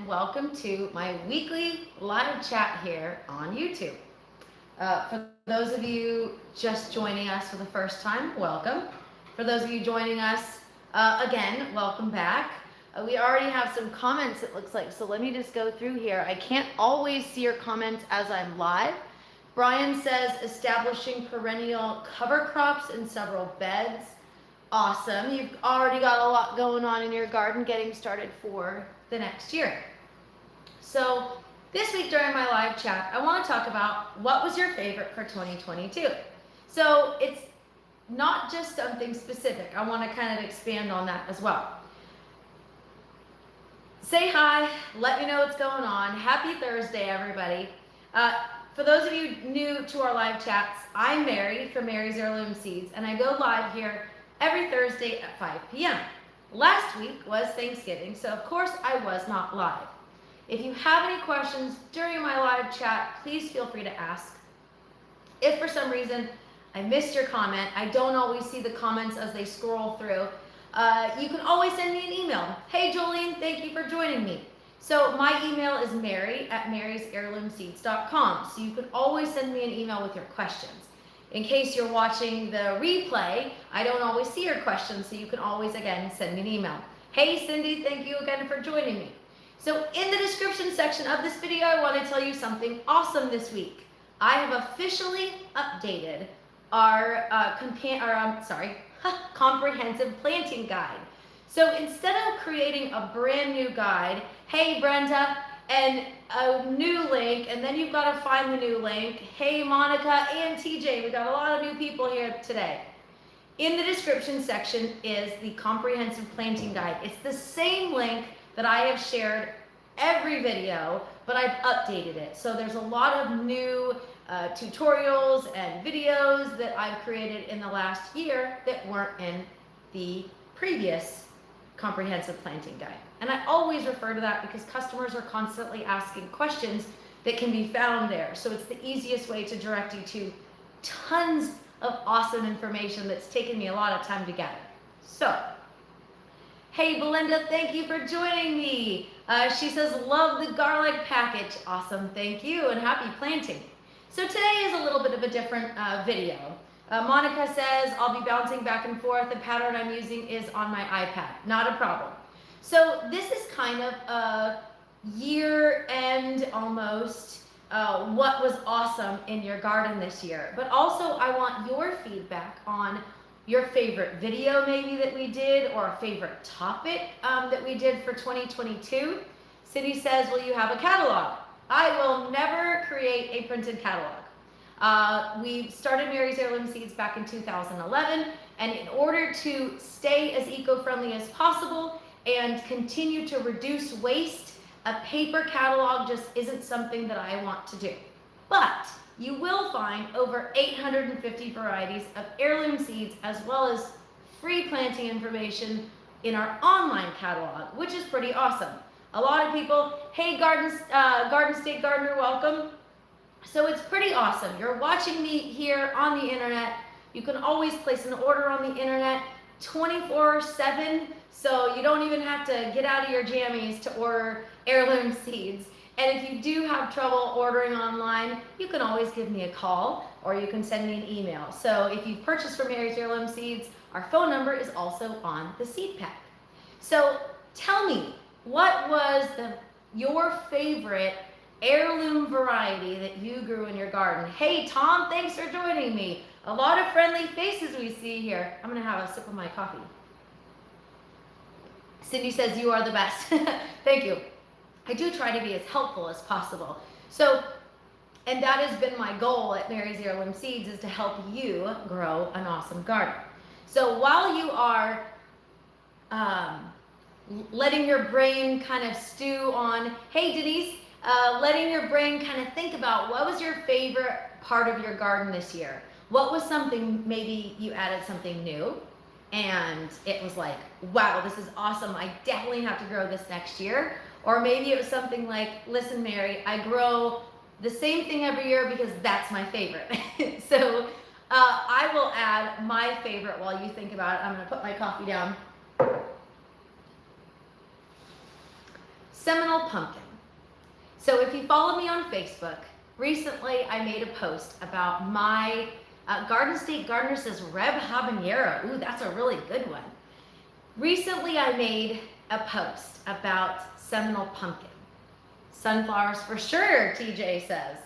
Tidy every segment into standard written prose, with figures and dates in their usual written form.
and welcome to my weekly live chat here on YouTube. For those of you just joining us for the first time, welcome. For those of you joining us again, welcome back. We already have some comments, it looks like, so let me just go through here. I can't always see your comments as I'm live. Brian says establishing perennial cover crops in several beds. Awesome. You've already got a lot going on in your garden getting started for the next year. So this week during my live chat, I want to talk about what was your favorite for 2022. So it's not just something specific. I want to kind of expand on that as well. Say hi. Let me know what's going on. Happy Thursday, everybody. For those of you new to our live chats, I'm Mary from Mary's Heirloom Seeds, and I go live here every Thursday at 5 p.m. Last week was Thanksgiving, so of course I was not live. If you have any questions during my live chat, please feel free to ask. If for some reason I missed your comment, I don't always see the comments as they scroll through, you can always send me an email. Hey Jolene, thank you for joining me. So my email is mary@marysheirloomseeds.com, so you can always send me an email with your questions. In case you're watching the replay, I don't always see your questions, so you can always, again, send me an email. Hey Cindy, thank you again for joining me. So in the description section of this video, I want to tell you something awesome this week. I have officially updated our comprehensive planting guide. So instead of creating a brand new guide, hey Brenda, and a new link, and then you've got to find the new link. Hey Monica and TJ, we got a lot of new people here today. In the description section is the comprehensive planting guide. It's the same link that I have shared every video, but I've updated it. So there's a lot of new tutorials and videos that I've created in the last year that weren't in the previous comprehensive planting guide. And I always refer to that because customers are constantly asking questions that can be found there. So it's the easiest way to direct you to tons of awesome information that's taken me a lot of time to gather. So, hey Belinda, thank you for joining me. She says, love the garlic package. Awesome, thank you, and happy planting. So today is a little bit of a different video. Monica says, I'll be bouncing back and forth. The pattern I'm using is on my iPad. Not a problem. So this is kind of a year end almost, what was awesome in your garden this year. But also I want your feedback on your favorite video maybe that we did, or a favorite topic that we did for 2022. Cindy says, will you have a catalog? I will never create a printed catalog. We started Mary's Heirloom Seeds back in 2011, and in order to stay as eco-friendly as possible and continue to reduce waste, a paper catalog just isn't something that I want to do. But you will find over 850 varieties of heirloom seeds, as well as free planting information in our online catalog, which is pretty awesome. A lot of people, hey Garden State Gardener, welcome. So it's pretty awesome. You're watching me here on the internet. You can always place an order on the internet 24/7, so you don't even have to get out of your jammies to order heirloom seeds. And if you do have trouble ordering online, you can always give me a call, or you can send me an email. So if you've purchased from Mary's Heirloom Seeds, our phone number is also on the seed pack. So tell me, what was your favorite heirloom variety that you grew in your garden? Hey Tom, thanks for joining me. A lot of friendly faces we see here. I'm gonna have a sip of my coffee. Cindy says you are the best. Thank you. I do try to be as helpful as possible. So, and that has been my goal at Mary's Heirloom Seeds, is to help you grow an awesome garden. So while you are letting your brain kind of stew on, hey Denise, letting your brain kind of think about what was your favorite part of your garden this year. What was something, maybe you added something new and it was like, wow, this is awesome. I definitely have to grow this next year. Or maybe it was something like, listen, Mary, I grow the same thing every year because that's my favorite. So I will add my favorite while you think about it. I'm gonna put my coffee down. Seminole pumpkin. So if you follow me on Facebook, recently I made a post about my Garden State Gardener says Reb Habanero. Ooh, that's a really good one. Recently I made a post about Seminole pumpkin. Sunflowers for sure, TJ says.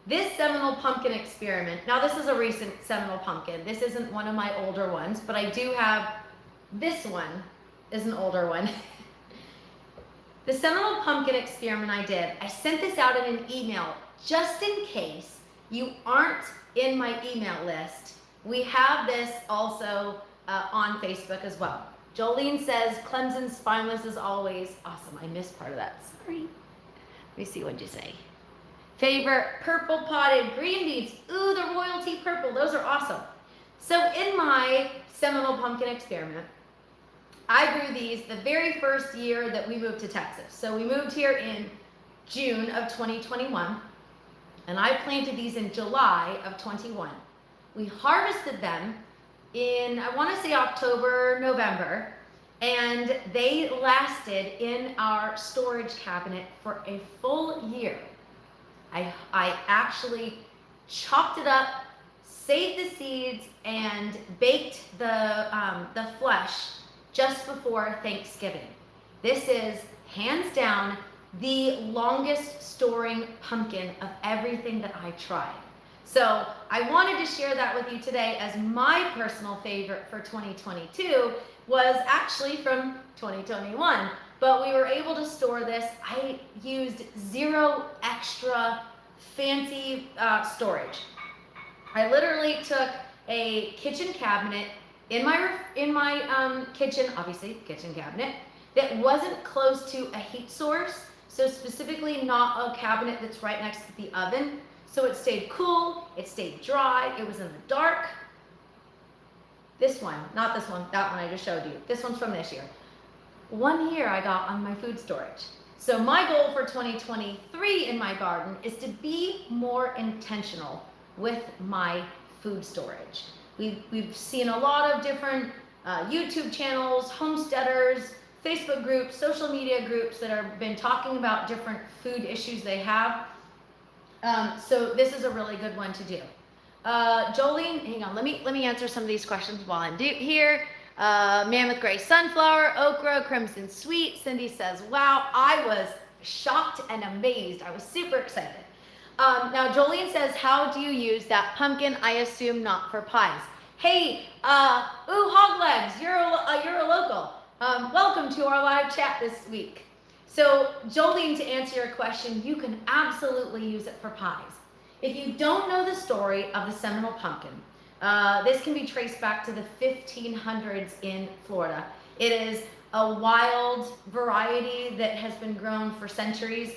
This Seminole pumpkin experiment, now this is a recent Seminole pumpkin. This isn't one of my older ones, but I do have, this one is an older one. The Seminole pumpkin experiment I did, I sent this out in an email just in case you aren't in my email list. We have this also on Facebook as well. Jolene says, Clemson spineless as always. Awesome, I missed part of that, sorry. Let me see, what'd you say? Favorite purple potted green beans. Ooh, the royalty purple, those are awesome. So in my Seminole pumpkin experiment, I grew these the very first year that we moved to Texas. So we moved here in June of 2021, and I planted these in July of 21. We harvested them in, I want to say October, November, and they lasted in our storage cabinet for a full year. I actually chopped it up, saved the seeds, and baked the flesh just before Thanksgiving. This is hands down the longest storing pumpkin of everything that I tried. So I wanted to share that with you today, as my personal favorite for 2022 was actually from 2021. But we were able to store this. I used zero extra fancy storage. I literally took a kitchen cabinet in my kitchen, obviously kitchen cabinet, that wasn't close to a heat source. So specifically not a cabinet that's right next to the oven. So it stayed cool, it stayed dry, it was in the dark. This one, not this one, that one I just showed you. This one's from this year. 1 year I got on my food storage. So my goal for 2023 in my garden is to be more intentional with my food storage. We've seen a lot of different YouTube channels, homesteaders, Facebook groups, social media groups that have been talking about different food issues they have. So this is a really good one to do. Jolene, hang on, let me answer some of these questions while I'm here. Mammoth Gray Sunflower, Okra, Crimson Sweet. Cindy says, wow, I was shocked and amazed. I was super excited. Now Jolene says, how do you use that pumpkin? I assume not for pies. Hey, Hog Legs, you're a local. Welcome to our live chat this week. So Jolene, to answer your question, you can absolutely use it for pies. If you don't know the story of the Seminole pumpkin, this can be traced back to the 1500s in Florida. It is a wild variety that has been grown for centuries.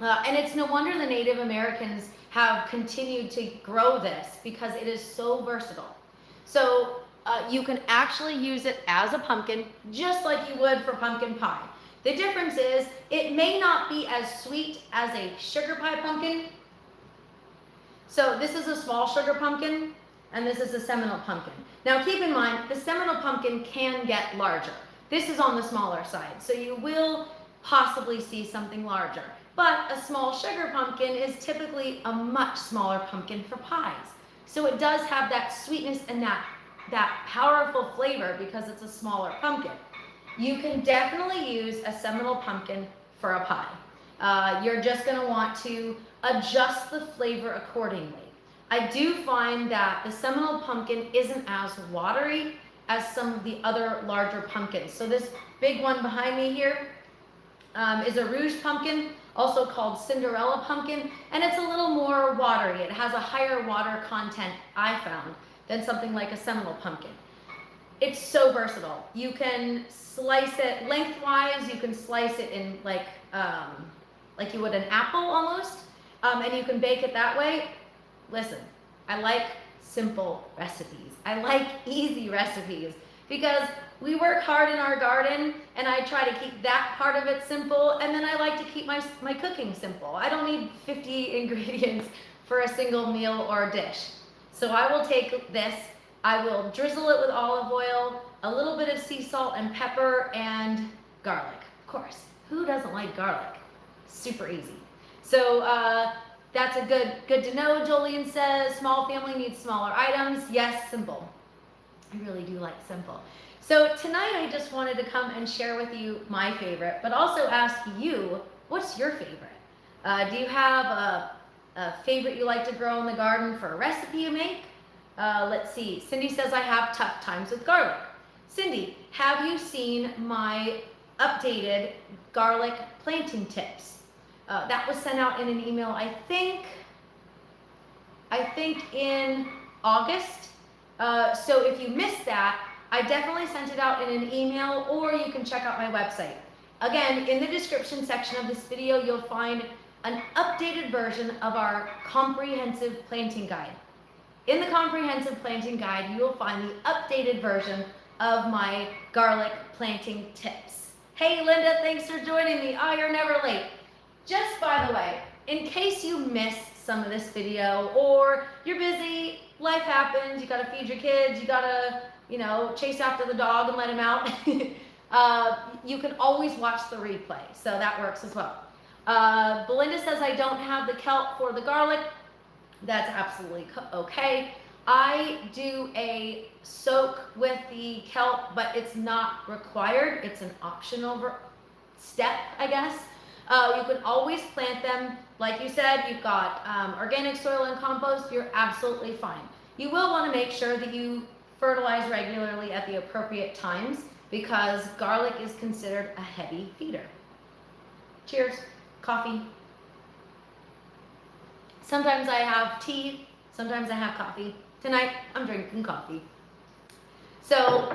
And it's no wonder the Native Americans have continued to grow this, because it is so versatile. So you can actually use it as a pumpkin, just like you would for pumpkin pie. The difference is it may not be as sweet as a sugar pie pumpkin. So this is a small sugar pumpkin, and this is a Seminole pumpkin. Now keep in mind, the Seminole pumpkin can get larger. This is on the smaller side, so you will possibly see something larger. But a small sugar pumpkin is typically a much smaller pumpkin for pies. So it does have that sweetness and that powerful flavor because it's a smaller pumpkin. You can definitely use a Seminole pumpkin for a pie. You're just gonna want to adjust the flavor accordingly. I do find that the Seminole pumpkin isn't as watery as some of the other larger pumpkins. So this big one behind me here is a rouge pumpkin, also called Cinderella pumpkin, and it's a little more watery. It has a higher water content, I found, than something like a Seminole pumpkin. It's so versatile. You can slice it lengthwise, you can slice it in like you would an apple almost, and you can bake it that way. Listen, I like simple recipes. I like easy recipes because we work hard in our garden, and I try to keep that part of it simple, and then I like to keep my cooking simple. I don't need 50 ingredients for a single meal or dish. So I will take this, I will drizzle it with olive oil, a little bit of sea salt and pepper and garlic, of course. Who doesn't like garlic? Super easy. So that's a good to know. Jolene says, small family needs smaller items. Yes, simple. I really do like simple. So tonight I just wanted to come and share with you my favorite, but also ask you, what's your favorite? Do you have a favorite you like to grow in the garden for a recipe you make? Let's see. Cindy says, I have tough times with garlic. Cindy, have you seen my updated garlic planting tips? That was sent out in an email, I think in August. So if you missed that, I definitely sent it out in an email, or you can check out my website. Again, in the description section of this video, you'll find an updated version of our comprehensive planting guide. In the comprehensive planting guide, you will find the updated version of my garlic planting tips. Hey Linda, thanks for joining me. Oh, you're never late. Just by the way, in case you missed some of this video, or you're busy, life happens, you gotta feed your kids, you gotta, chase after the dog and let him out, you can always watch the replay, so that works as well. Belinda says, I don't have the kelp for the garlic. That's absolutely okay. I do a soak with the kelp, but it's not required. It's an optional step, I guess. You can always plant them. Like you said, you've got organic soil and compost. You're absolutely fine. You will want to make sure that you fertilize regularly at the appropriate times, because garlic is considered a heavy feeder. Cheers. Coffee. Sometimes I have tea. Sometimes I have coffee. Tonight, I'm drinking coffee. So,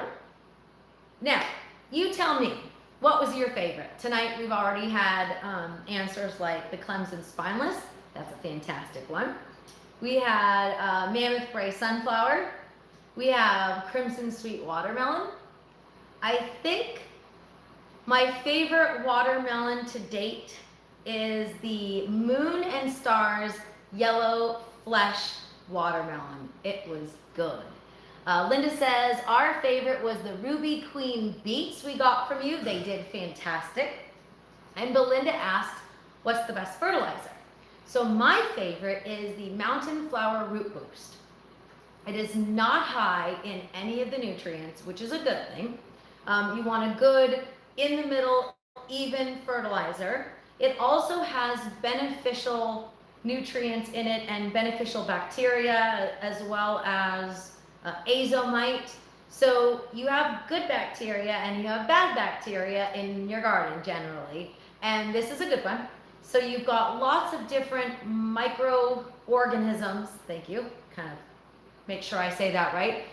now, you tell me, what was your favorite? Tonight, we've already had answers like the Clemson Spineless. That's a fantastic one. We had Mammoth Gray Sunflower. We have Crimson Sweet Watermelon. I think my favorite watermelon to date is the Moon and Stars Yellow Flesh Watermelon. It was good. Linda says, our favorite was the Ruby Queen beets we got from you. They did fantastic. And Belinda asked, what's the best fertilizer? So my favorite is the Mountain Flower Root Boost. It is not high in any of the nutrients, which is a good thing. You want a good, in the middle, even fertilizer. It also has beneficial nutrients in it and beneficial bacteria, as well as azomite. So you have good bacteria and you have bad bacteria in your garden generally, and this is a good one. So you've got lots of different microorganisms. Thank you. Kind of make sure I say that right.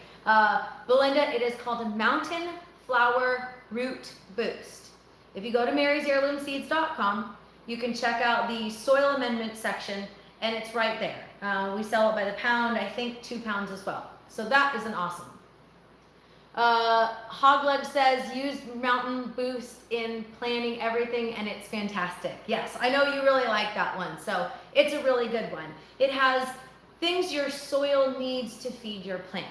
Belinda, it is called a Mountain Flower Root Boost. If you go to marysheirloomseeds.com, you can check out the soil amendment section, and it's right there. We sell it by the pound, I think 2 pounds as well. So that is an awesome. Hogleg says, use Mountain Boost in planting everything, and it's fantastic. Yes, I know you really like that one, so it's a really good one. It has things your soil needs to feed your plant.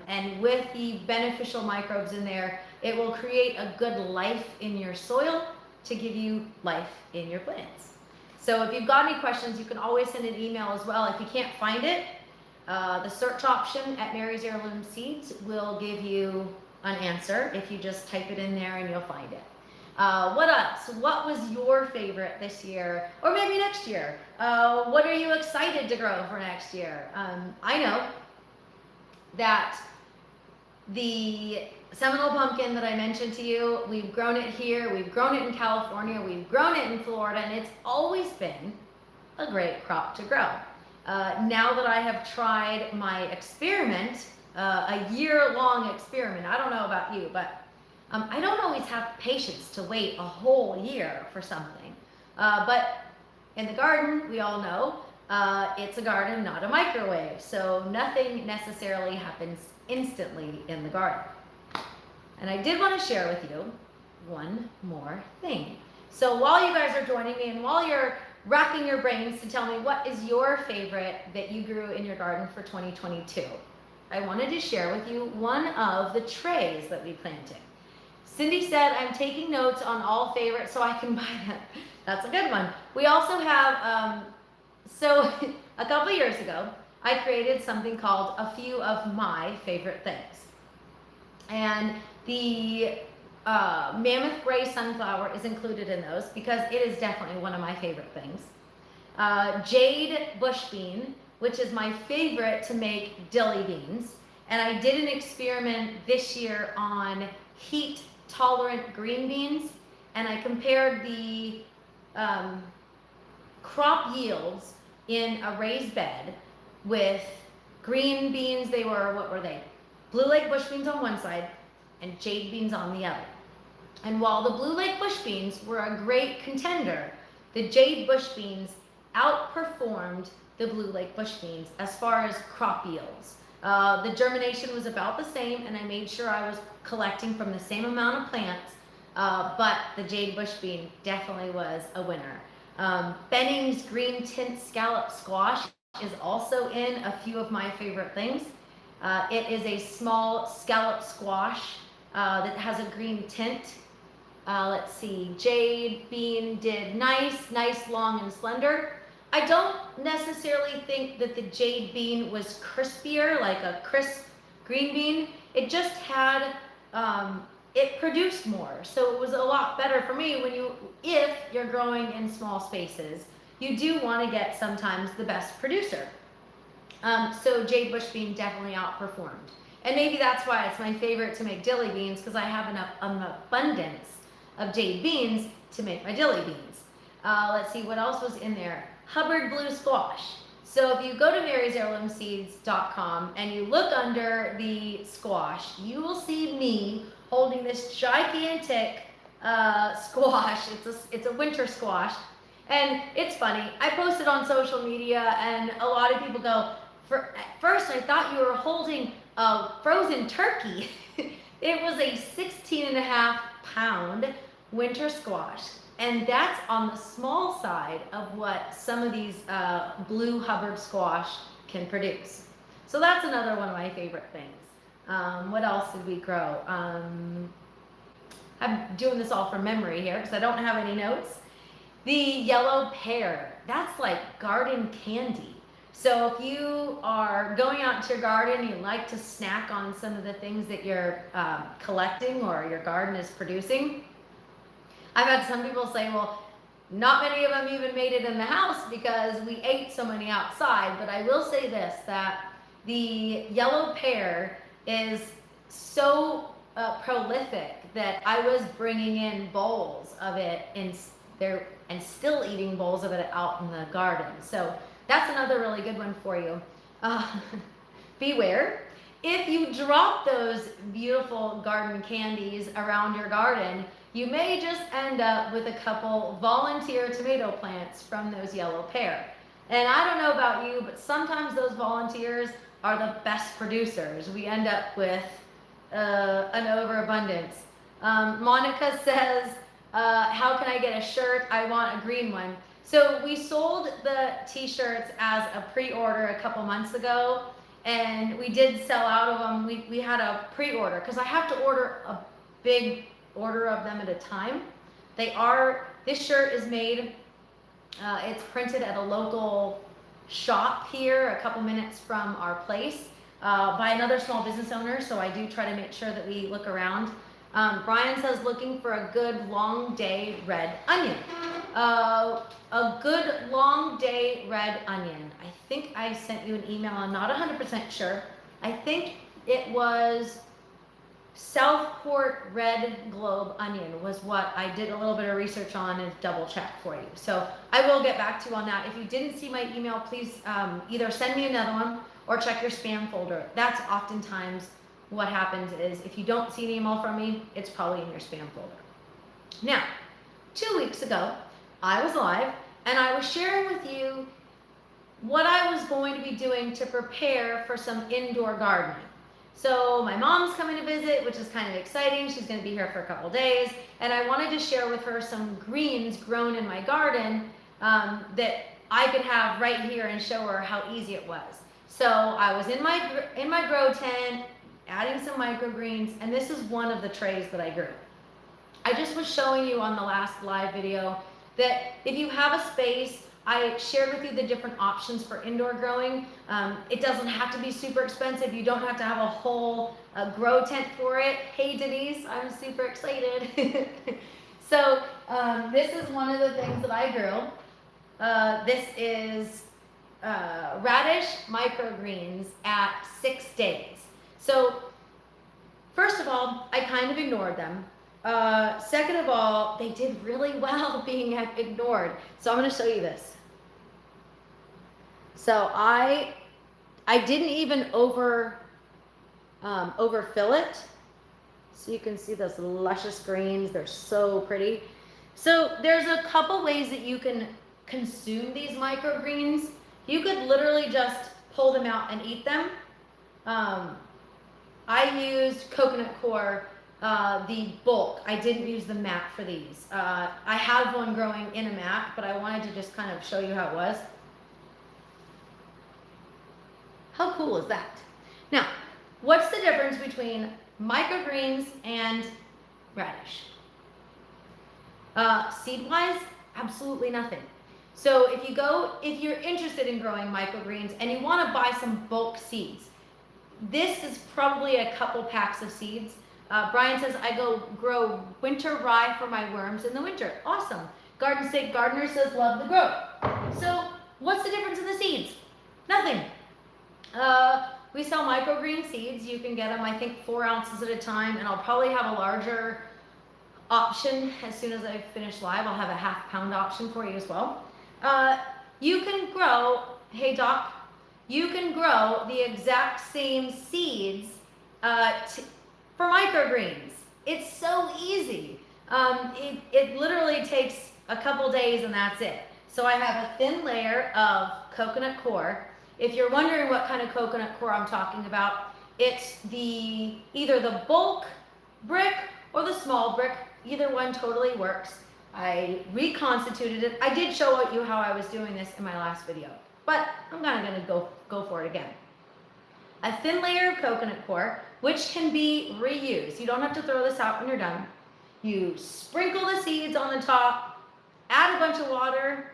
And with the beneficial microbes in there, it will create a good life in your soil to give you life in your plants. So if you've got any questions, you can always send an email as well. If you can't find it, the search option at Mary's Heirloom Seeds will give you an answer if you just type it in there and you'll find it. What else? What was your favorite this year, or maybe next year? What are you excited to grow for next year? I know that the Seminole pumpkin that I mentioned to you, we've grown it here, we've grown it in California, we've grown it in Florida, and it's always been a great crop to grow. Now that I have tried my experiment, a year-long experiment, I don't know about you, but I don't always have patience to wait a whole year for something. But in the garden, we all know, it's a garden, not a microwave. So nothing necessarily happens instantly in the garden. And I did want to share with you one more thing. So while you guys are joining me and while you're racking your brains to tell me what is your favorite that you grew in your garden for 2022, I wanted to share with you one of the trays that we planted. Cindy said, I'm taking notes on all favorites so I can buy them. That's a good one. We also have, so a couple years ago, I created something called A Few of My Favorite Things. And the Mammoth Gray Sunflower is included in those because it is definitely one of my favorite things. Jade Bush Bean, which is my favorite to make dilly beans. And I did an experiment this year on heat tolerant green beans, and I compared the crop yields in a raised bed with green beans. They were, what were they? Blue Lake bush beans on one side and jade beans on the other. And while the Blue Lake bush beans were a great contender, the jade bush beans outperformed the Blue Lake bush beans as far as crop yields. The germination was about the same, and I made sure I was collecting from the same amount of plants, but the jade bush bean definitely was a winner. Benning's green tint scallop squash is also in A Few of My Favorite Things. It is a small scallop squash that has a green tint. Let's see, jade bean did nice, long and slender. I don't necessarily think that the jade bean was crispier, like a crisp green bean. It just had, it produced more. So it was a lot better for me if you're growing in small spaces. You do want to get sometimes the best producer. So jade bush bean definitely outperformed. And maybe that's why it's my favorite to make dilly beans, because I have an abundance of jade beans to make my dilly beans. Let's see, what else was in there? Hubbard Blue Squash. So if you go to marysheirloomseeds.com and you look under the squash, you will see me holding this gigantic squash. It's a winter squash. And it's funny, I posted on social media and a lot of people go, at first I thought you were holding a frozen turkey. It was a 16.5-pound winter squash. And that's on the small side of what some of these blue Hubbard squash can produce. So that's another one of my favorite things. What else did we grow? I'm doing this all from memory here because I don't have any notes. The yellow pear, that's like garden candy. So if you are going out to your garden, you like to snack on some of the things that you're collecting or your garden is producing. I've had some people say, well, not many of them even made it in the house because we ate so many outside. But I will say this, that the yellow pear is so prolific that I was bringing in bowls of it and still eating bowls of it out in the garden. So that's another really good one for you. Beware, if you drop those beautiful garden candies around your garden, you may just end up with a couple volunteer tomato plants from those yellow pear. And I don't know about you, but sometimes those volunteers are the best producers. We end up with an overabundance. Monica says, how can I get a shirt? I want a green one. So we sold the t-shirts as a pre-order a couple months ago, and we did sell out of them. We had a pre-order because I have to order a big order of them at a time. This shirt is made, it's printed at a local shop here a couple minutes from our place by another small business owner, so I do try to make sure that we look around. Brian says looking for a good long day red onion. A good long day red onion. I think I sent you an email, I'm not 100% sure. I think it was Southport Red Globe Onion was what I did a little bit of research on and double check for you. So I will get back to you on that. If you didn't see my email, please either send me another one or check your spam folder. That's oftentimes what happens is if you don't see an email from me, it's probably in your spam folder. Now, 2 weeks ago, I was live and I was sharing with you what I was going to be doing to prepare for some indoor gardening. So my mom's coming to visit, which is kind of exciting. She's going to be here for a couple days, and I wanted to share with her some greens grown in my garden that I could have right here and show her how easy it was. So I was in my grow tent, adding some microgreens, and this is one of the trays that I grew. I just was showing you on the last live video that if you have a space, I shared with you the different options for indoor growing. It doesn't have to be super expensive. You don't have to have a whole grow tent for it. Hey Denise, I'm super excited. So this is one of the things that I grew. This is radish microgreens at 6 days. So first of all, I kind of ignored them. Second of all, they did really well being ignored. So I'm going to show you this. So I didn't even overfill it. So you can see those luscious greens. They're so pretty. So there's a couple ways that you can consume these microgreens. You could literally just pull them out and eat them. I used coconut coir, the bulk. I didn't use the mat for these. I have one growing in a mat, but I wanted to just kind of show you how it was. How cool is that? Now, what's the difference between microgreens and radish? Seed-wise, absolutely nothing. So if you're interested in growing microgreens and you want to buy some bulk seeds, this is probably a couple packs of seeds. Brian says, I go grow winter rye for my worms in the winter. Awesome. Garden State Gardener says, love the grow. So what's the difference in the seeds? Nothing. We sell microgreen seeds. You can get them, I think, 4 ounces at a time, and I'll probably have a larger option as soon as I finish live. I'll have a half-pound option for you as well. You can grow, hey Doc, you can grow the exact same seeds for microgreens. It's so easy. It literally takes a couple days and that's it. So I have a thin layer of coconut coir. If you're wondering what kind of coconut coir I'm talking about, it's either the bulk brick or the small brick. Either one totally works. I reconstituted it. I did show you how I was doing this in my last video, but I'm kind of going to go for it again. A thin layer of coconut coir, which can be reused. You don't have to throw this out when you're done. You sprinkle the seeds on the top, add a bunch of water,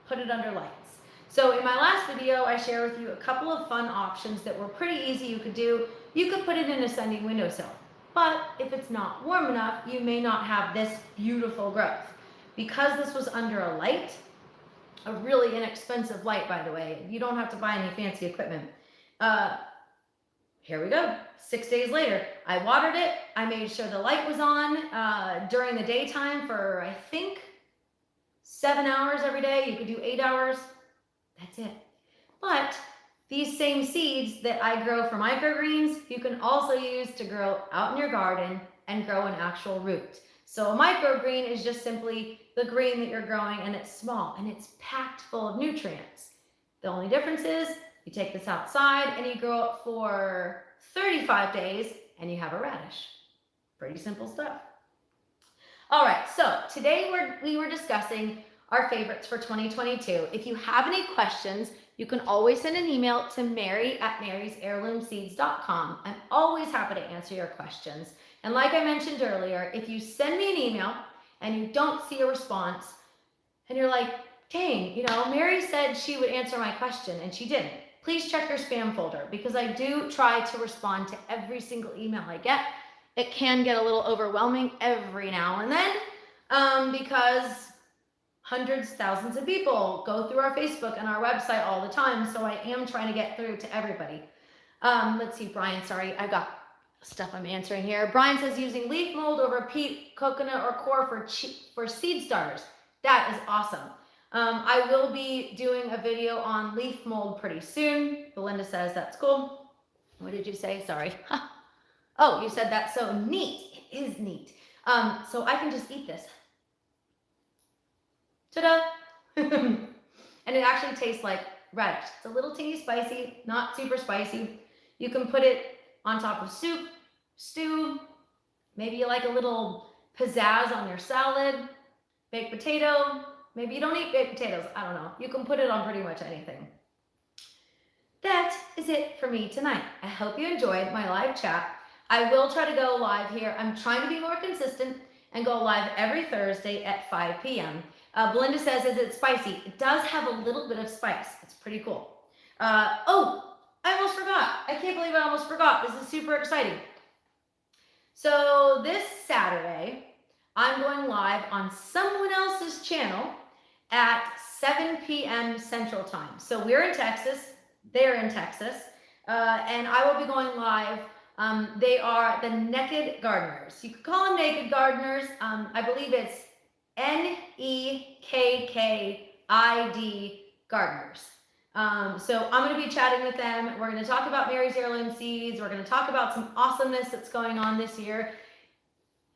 put it under lights. So in my last video, I shared with you a couple of fun options that were pretty easy you could do. You could put it in a sunny windowsill, but if it's not warm enough, you may not have this beautiful growth. Because this was under a light, a really inexpensive light, by the way, you don't have to buy any fancy equipment. Here we go. 6 days later, I watered it. I made sure the light was on during the daytime for, I think, 7 hours every day. You could do 8 hours. That's it. But these same seeds that I grow for microgreens, you can also use to grow out in your garden and grow an actual root. So a microgreen is just simply the green that you're growing, and it's small and it's packed full of nutrients. The only difference is you take this outside and you grow it for 35 days and you have a radish. Pretty simple stuff. All right, so today we were discussing our favorites for 2022. If you have any questions, you can always send an email to mary@marysheirloomseeds.com. I'm always happy to answer your questions. And like I mentioned earlier, if you send me an email and you don't see a response and you're like, dang, Mary said she would answer my question and she didn't, please check your spam folder, because I do try to respond to every single email I get. It can get a little overwhelming every now and then because hundreds, thousands of people go through our Facebook and our website all the time. So I am trying to get through to everybody. Let's see, Brian, sorry, I got stuff I'm answering here. Brian says using leaf mold over peat, coconut, or coir for seed starters. That is awesome. I will be doing a video on leaf mold pretty soon. Belinda says that's cool. What did you say? Sorry. Oh, you said that's so neat. It is neat. So I can just eat this. Ta-da! And it actually tastes like radish. It's a little teeny spicy, not super spicy. You can put it on top of soup, stew. Maybe you like a little pizzazz on your salad, baked potato. Maybe you don't eat baked potatoes. I don't know. You can put it on pretty much anything. That is it for me tonight. I hope you enjoyed my live chat. I will try to go live here. I'm trying to be more consistent. and go live every Thursday at 5 p.m. Belinda says, is it spicy? It does have a little bit of spice. It's pretty cool. Oh, I almost forgot. I can't believe I almost forgot. This is super exciting. So this Saturday, I'm going live on someone else's channel at 7 p.m. Central Time. So we're in Texas, they're in Texas, and I will be going live. They are the Naked Gardeners. You could call them Naked Gardeners. I believe it's Nekkid Gardeners. So I'm going to be chatting with them. We're going to talk about Mary's Heirloom Seeds. We're going to talk about some awesomeness that's going on this year.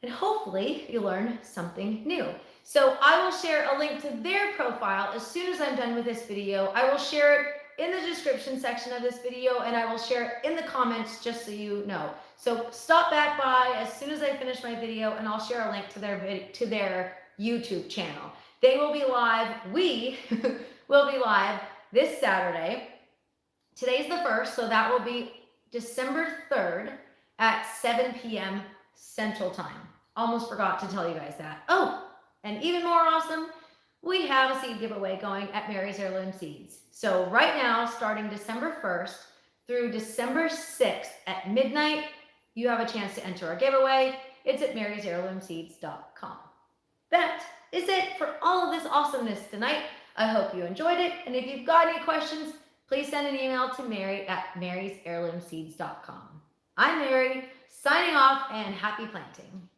And hopefully you learn something new. So I will share a link to their profile as soon as I'm done with this video. I will share it in the description section of this video, and I will share it in the comments just so you know. So stop back by as soon as I finish my video, and I'll share a link to their YouTube channel. They will be live. We will be live this Saturday. Today's the 1st, so that will be December 3rd at 7 p.m. Central Time. Almost forgot to tell you guys that. Oh, and even more awesome, we have a seed giveaway going at Mary's Heirloom Seeds. So right now, starting December 1st through December 6th at midnight, you have a chance to enter our giveaway. It's at marysheirloomseeds.com. That is it for all of this awesomeness tonight. I hope you enjoyed it. And if you've got any questions, please send an email to Mary at marysheirloomseeds.com. I'm Mary, signing off, and happy planting.